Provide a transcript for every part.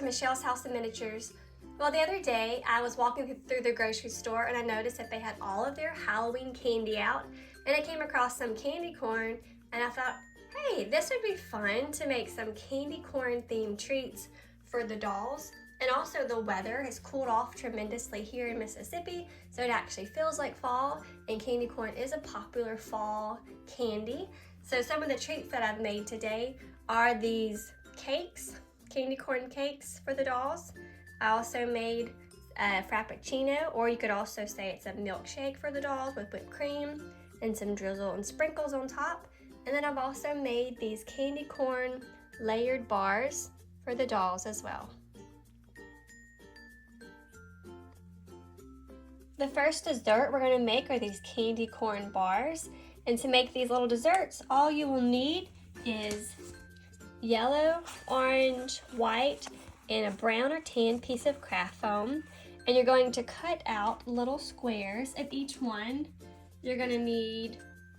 to Michelle's House of Miniatures. Well, the other day I was walking through the grocery store and I noticed that they had all of their Halloween candy out, and I came across some candy corn and I thought, hey, this would be fun to make some candy corn themed treats for the dolls. And also the weather has cooled off tremendously here in Mississippi, so it actually feels like fall, and candy corn is a popular fall candy. So some of the treats that I've made today are these cakes, candy corn cakes for the dolls. I also made a frappuccino, or you could also say it's a milkshake for the dolls with whipped cream and some drizzle and sprinkles on top. And then I've also made these candy corn layered bars for the dolls as well. The first dessert we're going to make are these candy corn bars. And to make these little desserts, all you will need is yellow, orange, white, and a brown or tan piece of craft foam. And you're going to cut out little squares of each one. You're going to need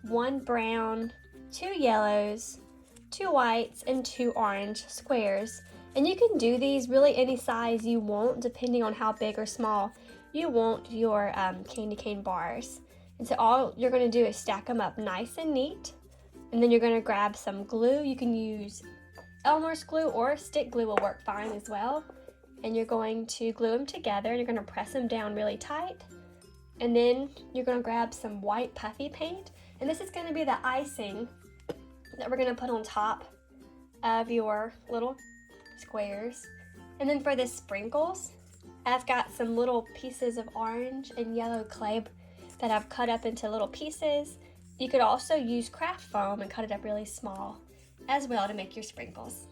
1 brown, 2 yellows, 2 whites, and 2 orange squares. And you can do these really any size you want, depending on how big or small you want your candy cane bars. And so all you're going to do is stack them up nice and neat, and then you're going to grab some glue. You can use Elmer's glue or stick glue will work fine as well. And you're going to glue them together, and you're going to press them down really tight. And then you're going to grab some white puffy paint, and this is going to be the icing that we're going to put on top of your little squares. And then for the sprinkles, I've got some little pieces of orange and yellow clay that I've cut up into little pieces. You could also use craft foam and cut it up really small as well to make your sprinkles.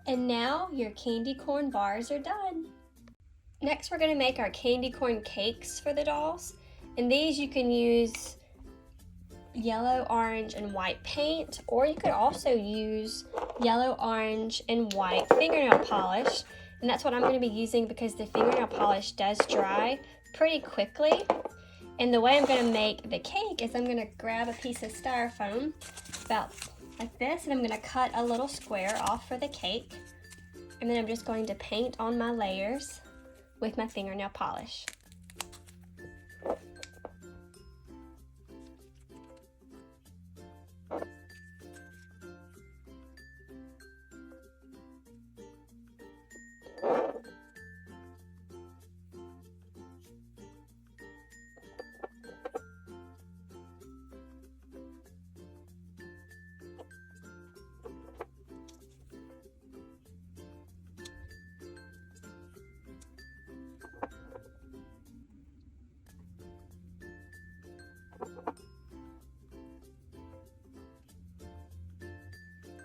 And now your candy corn bars are done. Next, we're going to make our candy corn cakes for the dolls. And these you can use yellow, orange, and white paint, or you could also use yellow, orange, and white fingernail polish. And that's what I'm going to be using because the fingernail polish does dry pretty quickly. And the way I'm going to make the cake is I'm going to grab a piece of styrofoam about like this, and I'm going to cut a little square off for the cake, and then I'm just going to paint on my layers with my fingernail polish.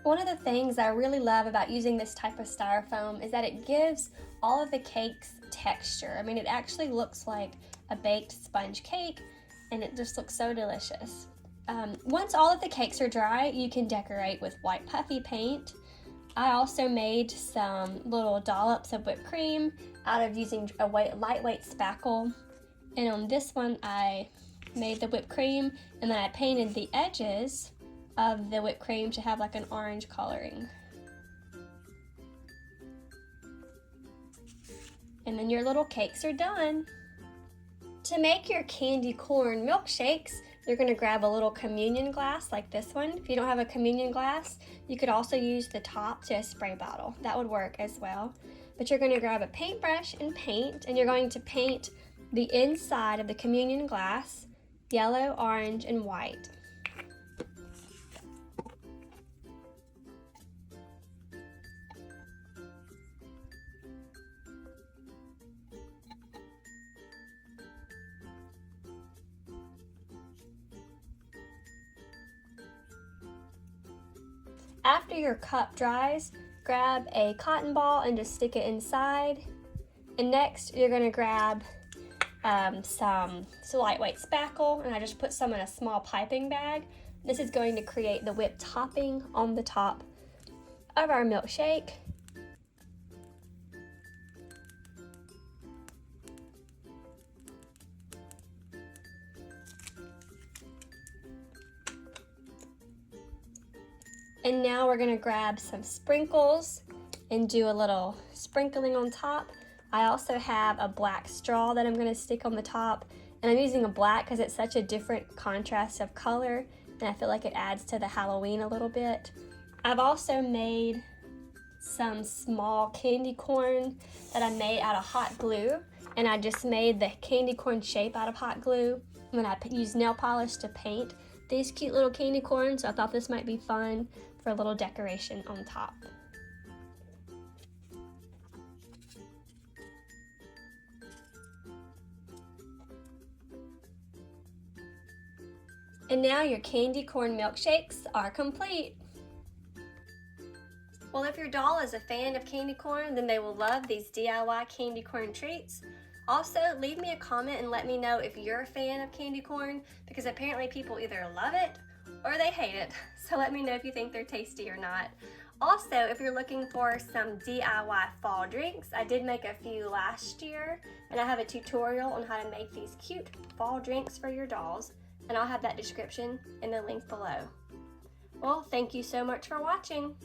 One of the things I really love about using this type of styrofoam is that it gives all of the cakes texture. I mean, it actually looks like a baked sponge cake, and it just looks so delicious. Once all of the cakes are dry, you can decorate with white puffy paint. I also made some little dollops of whipped cream out of using a lightweight spackle. And on this one, I made the whipped cream, and then I painted the edges of the whipped cream to have like an orange coloring. And then your little cakes are done. To make your candy corn milkshakes, you're going to grab a little communion glass like this one. If you don't have a communion glass, you could also use the top to a spray bottle. That would work as well. But you're going to grab a paintbrush and paint, and you're going to paint the inside of the communion glass yellow, orange, and white. After your cup dries, grab a cotton ball and just stick it inside. And next, you're gonna grab some lightweight spackle, and I just put some in a small piping bag. This is going to create the whipped topping on the top of our milkshake. And now we're gonna grab some sprinkles and do a little sprinkling on top. I also have a black straw that I'm gonna stick on the top, and I'm using a black because it's such a different contrast of color, and I feel like it adds to the Halloween a little bit. I've also made some small candy corn that I made out of hot glue, and I just made the candy corn shape out of hot glue, and then I used nail polish to paint these cute little candy corns, so I thought this might be fun for a little decoration on top. And now your candy corn milkshakes are complete. Well, if your doll is a fan of candy corn, then they will love these DIY candy corn treats. Also, leave me a comment and let me know if you're a fan of candy corn, because apparently people either love it or they hate it. So let me know if you think they're tasty or not. Also, if you're looking for some DIY fall drinks, I did make a few last year, and I have a tutorial on how to make these cute fall drinks for your dolls, and I'll have that description in the link below. Well, thank you so much for watching.